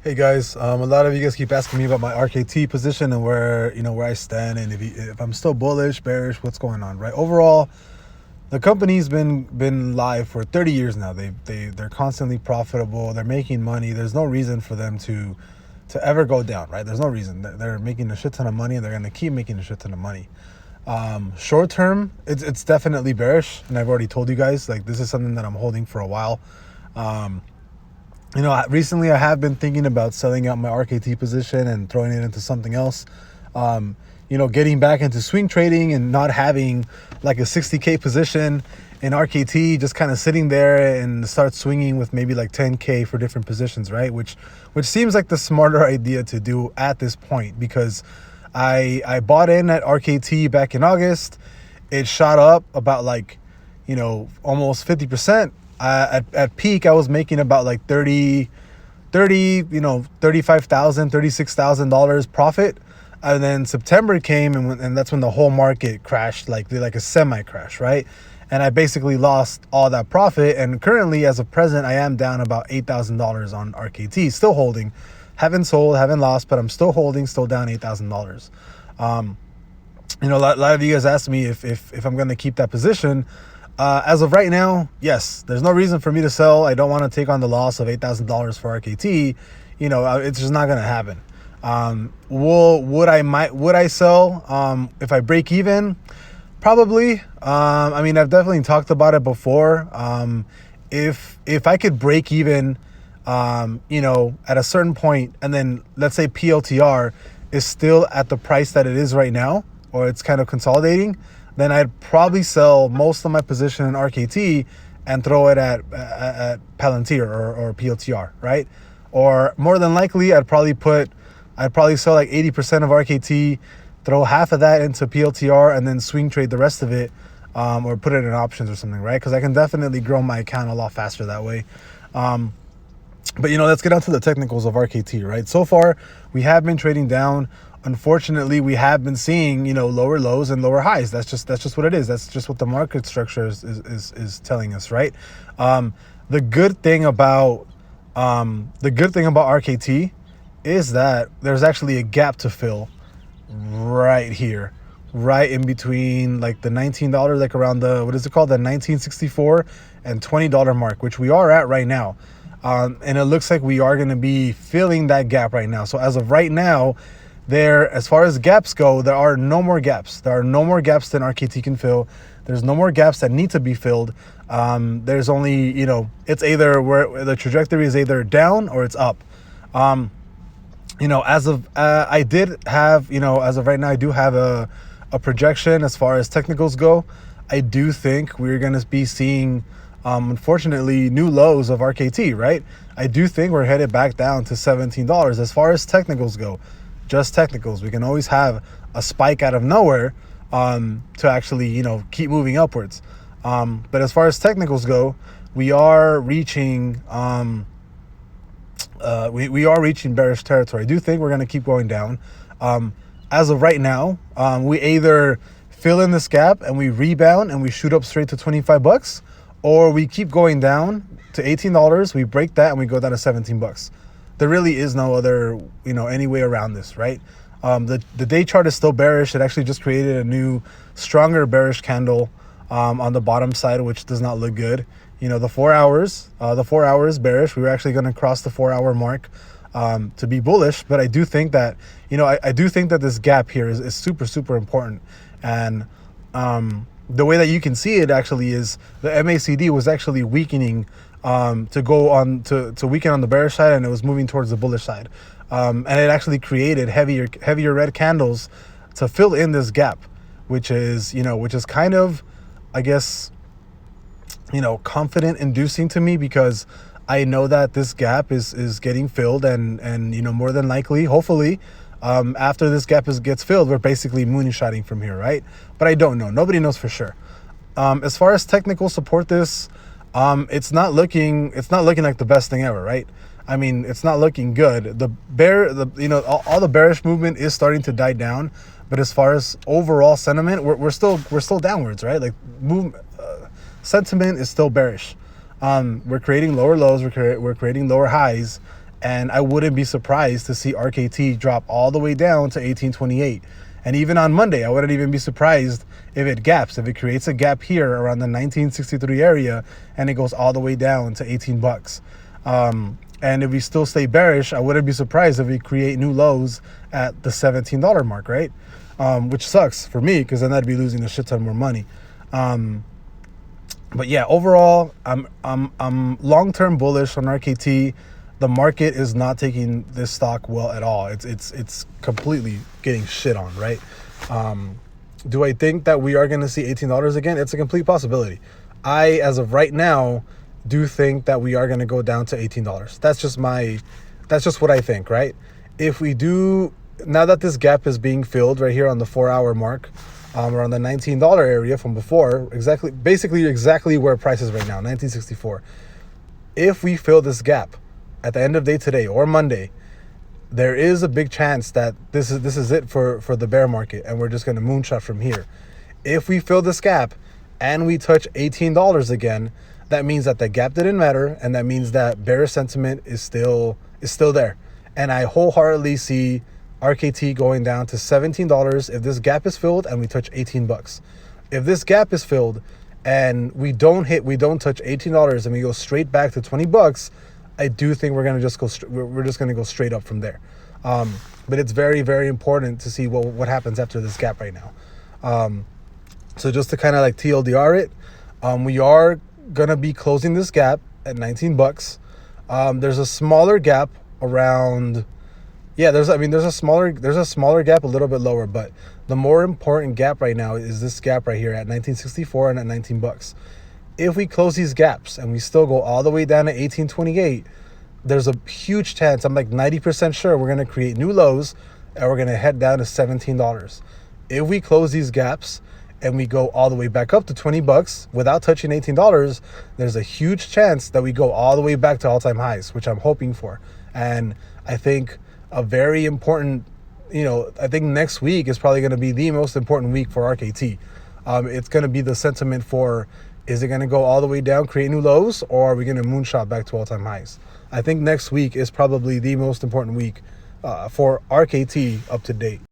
Hey guys, a lot of you guys keep asking me about my RKT position and where I stand, and if I'm still bullish, bearish, what's going on, right? Overall, the company's been live for 30 years now. They're constantly profitable. They're making money. There's no reason for them to ever go down, right? There's no reason. They're making a shit ton of money, and they're gonna keep making a shit ton of money. Short term, it's definitely bearish, and I've already told you guys, like, this is something that I'm holding for a while. Recently I have been thinking about selling out my RKT position and throwing it into something else. Getting back into swing trading and not having like a 60K position in RKT, just kind of sitting there and start swinging with maybe like 10K for different positions, right? Which seems like the smarter idea to do at this point, because I bought in at RKT back in August. It shot up about almost 50%. At peak, I was making about like $35,000, $36,000 profit. And then September came, and that's when the whole market crashed, like a semi crash, right? And I basically lost all that profit. And currently, as of present, I am down about $8,000 on RKT, still holding. Haven't sold, haven't lost, but I'm still holding, still down $8,000. A lot of you guys asked me if I'm going to keep that position. As of right now, yes, there's no reason for me to sell. I don't want to take on the loss of $8,000 for RKT. It's just not going to happen. Would I sell if I break even? Probably. I've definitely talked about it before. If I could break even, at a certain point, and then let's say PLTR is still at the price that it is right now, or it's kind of consolidating, then I'd probably sell most of my position in RKT and throw it at Palantir or PLTR, right? Or more than likely, I'd probably sell like 80% of RKT, throw half of that into PLTR, and then swing trade the rest of it, or put it in options or something, right? Because I can definitely grow my account a lot faster that way. But let's get on to the technicals of RKT, right? So far, we have been trading down. Unfortunately, we have been seeing, lower lows and lower highs. That's just what it is. That's just what the market structure is telling us, right? The good thing about RKT is that there's actually a gap to fill right here, right in between like the $19, like around the, what is it called? The 1964 and $20 mark, which we are at right now. And it looks like we are going to be filling that gap right now. So as of right now, as far as gaps go, there are no more gaps. There are no more gaps than RKT can fill. There's no more gaps that need to be filled. There's only, it's either where the trajectory is either down or it's up. As of I did have, as of right now, I do have a projection as far as technicals go. I do think we're going to be seeing, unfortunately, new lows of RKT, right? I do think we're headed back down to $17 as far as technicals go. Just technicals. We can always have a spike out of nowhere to actually, keep moving upwards. But as far as technicals go, we are reaching we are reaching bearish territory. I do think we're going to keep going down. As of right now, we either fill in this gap and we rebound and we shoot up straight to $25, or we keep going down to $18, we break that and we go down to $17. There really is no other, any way around this, right? The day chart is still bearish. It actually just created a new, stronger bearish candle on the bottom side, which does not look good. The 4 hours bearish. We were actually going to cross the 4-hour mark to be bullish, but I do think that, I do think that this gap here is super, super important. And the way that you can see it actually is the MACD was actually weakening to go on to weaken on the bearish side, and it was moving towards the bullish side. And it actually created heavier red candles to fill in this gap, which is kind of, I guess, confident inducing to me, because I know that this gap is getting filled, and more than likely, hopefully, after this gap gets filled, we're basically moonshotting from here, right? But I don't know. Nobody knows for sure. As far as technical support, it's not looking like the best thing ever, right? It's not looking good. All the bearish movement is starting to die down, but as far as overall sentiment, we're still downwards, right? Like sentiment is still bearish. We're creating lower lows, we're creating lower highs, And I wouldn't be surprised to see RKT drop all the way down to 1828. And even on Monday, I wouldn't even be surprised if it gaps, if it creates a gap here around the 1963 area and it goes all the way down to 18 bucks. And if we still stay bearish, I wouldn't be surprised if we create new lows at the $17 mark, right? Which sucks for me because then I'd be losing a shit ton more money. But yeah, overall, I'm long-term bullish on RKT. The market is not taking this stock well at all. It's completely getting shit on, right? Do I think that we are going to see $18 again? It's a complete possibility. As of right now, do think that we are going to go down to $18. That's just what I think, right? If we do, now that this gap is being filled right here on the 4-hour mark, around the $19 area from before, basically exactly where price is right now, 1964. If we fill this gap at the end of day today or Monday, there is a big chance that this is it for the bear market, and we're just going to moonshot from here. If we fill this gap and we touch $18 again, that means that the gap didn't matter, and that means that bearish sentiment is still there. And I wholeheartedly see RKT going down to $17 if this gap is filled and we touch 18 bucks. If this gap is filled and we don't touch $18 and we go straight back to 20 bucks, I do think we're going to go straight up from there. But it's very, very important to see what happens after this gap right now. So just to kind of like TLDR it, we are going to be closing this gap at 19 bucks. There's a smaller gap around, there's a smaller gap a little bit lower, but the more important gap right now is this gap right here at 1964 and at 19 bucks. If we close these gaps and we still go all the way down to 1828, there's a huge chance, I'm like 90% sure, we're going to create new lows and we're going to head down to $17. If we close these gaps and we go all the way back up to 20 bucks without touching $18, there's a huge chance that we go all the way back to all-time highs, which I'm hoping for. And I think a very important, I think next week is probably going to be the most important week for RKT. It's going to be the sentiment for, is it going to go all the way down, create new lows, or are we going to moonshot back to all-time highs? I think next week is probably the most important week for RKT up to date.